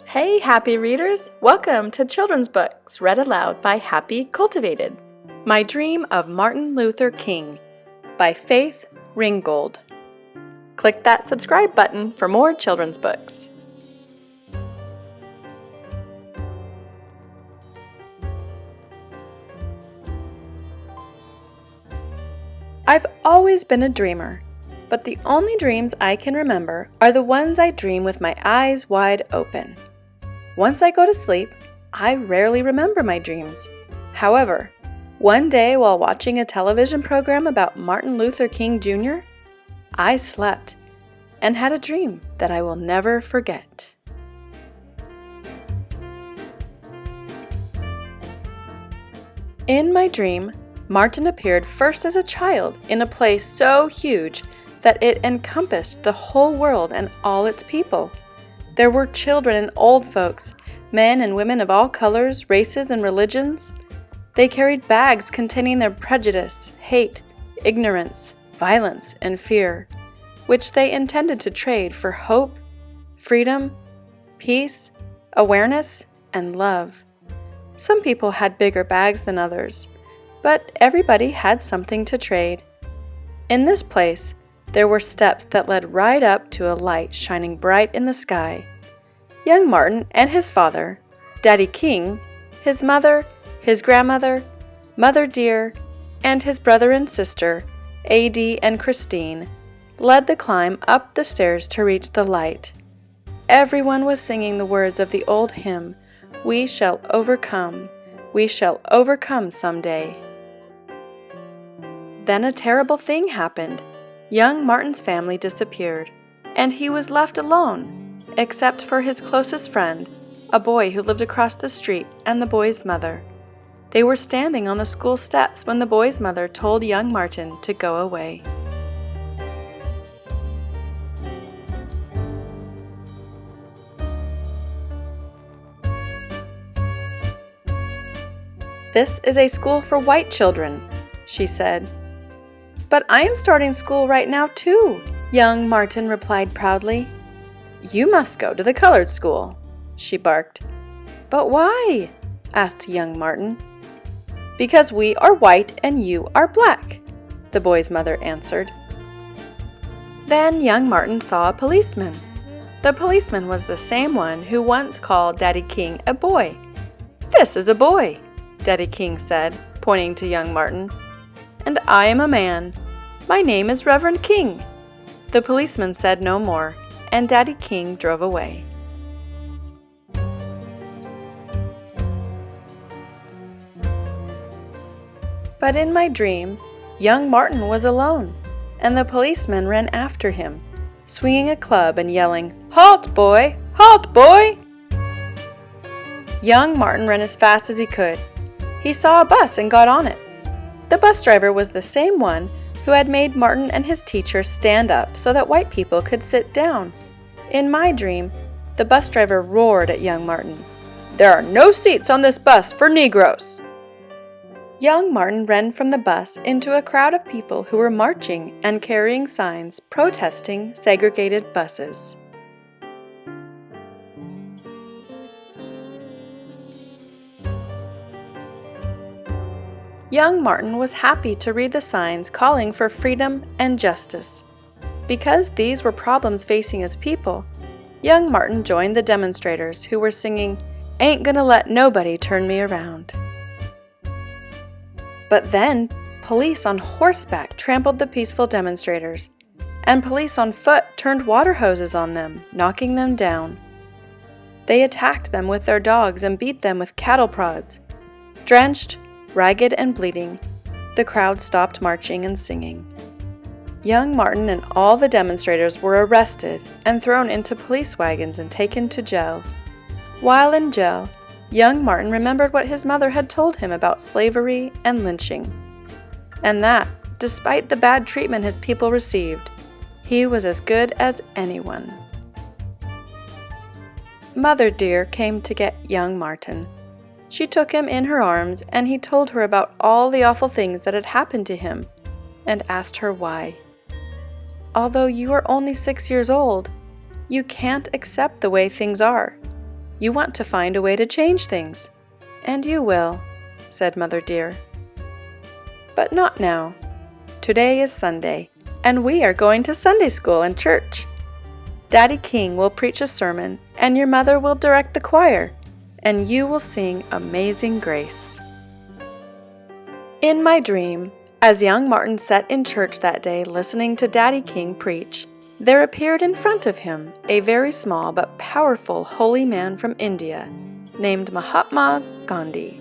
Hey, happy readers! Welcome to Children's Books Read Aloud by Happy Cultivated. My Dream of Martin Luther King by Faith Ringgold. Click that subscribe button for more children's books. I've always been a dreamer, but the only dreams I can remember are the ones I dream with my eyes wide open. Once I go to sleep, I rarely remember my dreams. However, one day while watching a television program about Martin Luther King Jr., I slept and had a dream that I will never forget. In my dream, Martin appeared first as a child in a place so huge that it encompassed the whole world and all its people. There were children and old folks, men and women of all colors, races, and religions. They carried bags containing their prejudice, hate, ignorance, violence, and fear, which they intended to trade for hope, freedom, peace, awareness, and love. Some people had bigger bags than others, but everybody had something to trade. In this place, there were steps that led right up to a light shining bright in the sky. Young Martin and his father, Daddy King, his mother, his grandmother, Mother Dear, and his brother and sister, A.D. and Christine, led the climb up the stairs to reach the light. Everyone was singing the words of the old hymn, "We shall overcome someday." Then a terrible thing happened. Young Martin's family disappeared, and he was left alone, except for his closest friend, a boy who lived across the street, and the boy's mother. They were standing on the school steps when the boy's mother told young Martin to go away. "This is a school for white children," she said. "But I am starting school right now too," young Martin replied proudly. "You must go to the colored school," she barked. "But why?" asked young Martin. "Because we are white and you are black," the boy's mother answered. Then young Martin saw a policeman. The policeman was the same one who once called Daddy King a boy. "This is a boy," Daddy King said, pointing to young Martin. "And I am a man. My name is Reverend King." The policeman said no more, and Daddy King drove away. But in my dream, young Martin was alone, and the policeman ran after him, swinging a club and yelling, "Halt, boy! Halt, boy!" Young Martin ran as fast as he could. He saw a bus and got on it. The bus driver was the same one who had made Martin and his teacher stand up so that white people could sit down. In my dream, the bus driver roared at young Martin, "There are no seats on this bus for Negroes!" Young Martin ran from the bus into a crowd of people who were marching and carrying signs protesting segregated buses. Young Martin was happy to read the signs calling for freedom and justice. Because these were problems facing his people, young Martin joined the demonstrators who were singing, "Ain't Gonna Let Nobody Turn Me Around." But then, police on horseback trampled the peaceful demonstrators, and police on foot turned water hoses on them, knocking them down. They attacked them with their dogs and beat them with cattle prods. Drenched, ragged and bleeding, the crowd stopped marching and singing. Young Martin and all the demonstrators were arrested and thrown into police wagons and taken to jail. While in jail, young Martin remembered what his mother had told him about slavery and lynching, and that, despite the bad treatment his people received, he was as good as anyone. Mother Dear came to get young Martin. She took him in her arms, and he told her about all the awful things that had happened to him, and asked her why. "Although you are only 6 years old, you can't accept the way things are. You want to find a way to change things. And you will, said Mother dear. But not now. Today is Sunday, and we are going to Sunday school and church. Daddy King will preach a sermon, and your mother will direct the choir, and you will sing Amazing Grace. In my dream, as young Martin sat in church that day listening to Daddy King preach, there appeared in front of him a very small but powerful holy man from India named Mahatma Gandhi.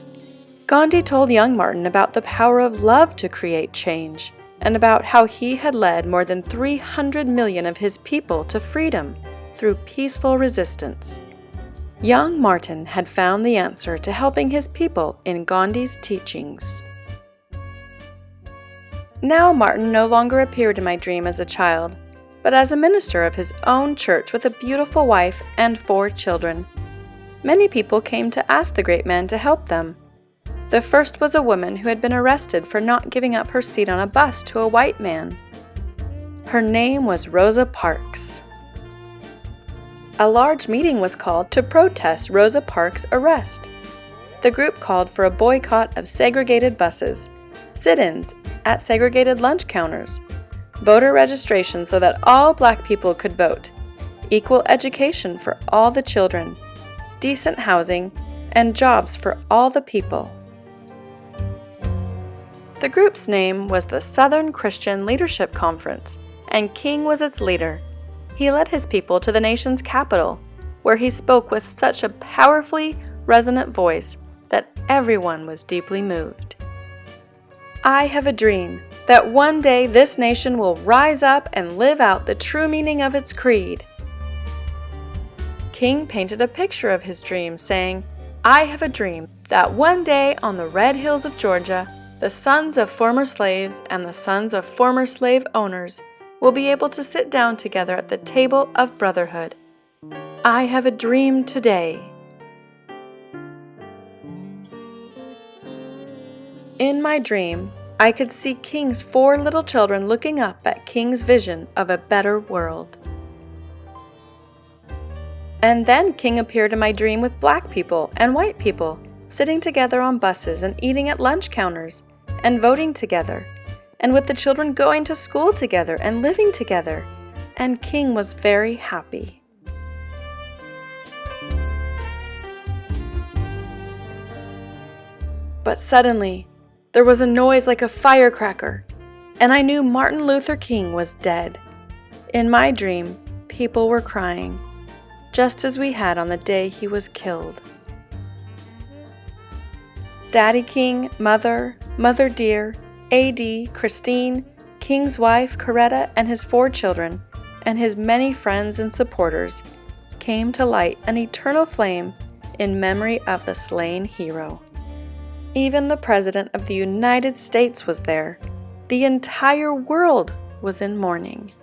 Gandhi told young Martin about the power of love to create change, and about how he had led more than 300 million of his people to freedom through peaceful resistance. Young Martin had found the answer to helping his people in Gandhi's teachings. Now Martin no longer appeared in my dream as a child, but as a minister of his own church with a beautiful wife and 4 children. Many people came to ask the great man to help them. The first was a woman who had been arrested for not giving up her seat on a bus to a white man. Her name was Rosa Parks. A large meeting was called to protest Rosa Parks' arrest. The group called for a boycott of segregated buses, sit-ins at segregated lunch counters, voter registration so that all Black people could vote, equal education for all the children, decent housing, and jobs for all the people. The group's name was the Southern Christian Leadership Conference, and King was its leader. He led his people to the nation's capital, where he spoke with such a powerfully resonant voice that everyone was deeply moved. I have a dream that one day this nation will rise up and live out the true meaning of its creed. King painted a picture of his dream, saying, I have a dream that one day on the red hills of Georgia, the sons of former slaves and the sons of former slave owners will be able to sit down together at the table of brotherhood. I have a dream today. In my dream, I could see King's 4 little children looking up at King's vision of a better world. And then King appeared in my dream with Black people and white people, sitting together on buses and eating at lunch counters and voting together, and with the children going to school together and living together, and King was very happy. But suddenly, there was a noise like a firecracker, and I knew Martin Luther King was dead. In my dream, people were crying, just as we had on the day he was killed. Daddy King, Mother dear, A.D., Christine, King's wife, Coretta, and his 4 children, and his many friends and supporters, came to light an eternal flame in memory of the slain hero. Even the President of the United States was there. The entire world was in mourning.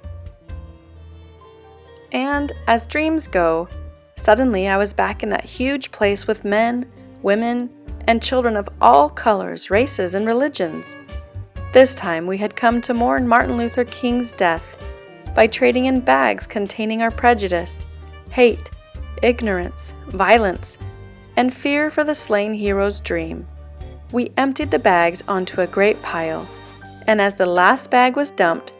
And as dreams go, suddenly I was back in that huge place with men, women, and children of all colors, races, and religions. This time we had come to mourn Martin Luther King's death by trading in bags containing our prejudice, hate, ignorance, violence, and fear for the slain hero's dream. We emptied the bags onto a great pile, and as the last bag was dumped,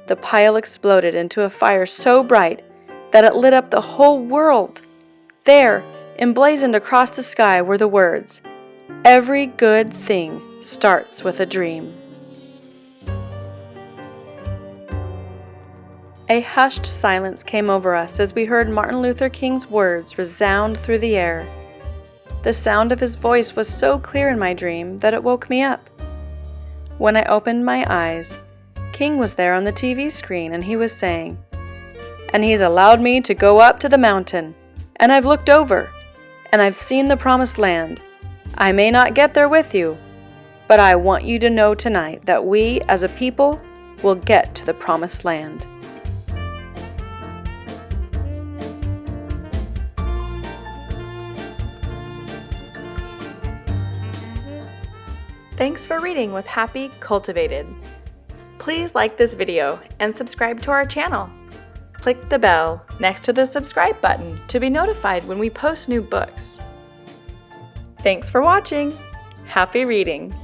the pile exploded into a fire so bright that it lit up the whole world. There, emblazoned across the sky, were the words, "Every good thing starts with a dream." A hushed silence came over us as we heard Martin Luther King's words resound through the air. The sound of his voice was so clear in my dream that it woke me up. When I opened my eyes, King was there on the TV screen, and he was saying, "And he's allowed me to go up to the mountain, and I've looked over, and I've seen the promised land. I may not get there with you, but I want you to know tonight that we, as a people, will get to the promised land." Thanks for reading with Happy Cultivated. Please like this video and subscribe to our channel. Click the bell next to the subscribe button to be notified when we post new books. Thanks for watching! Happy reading!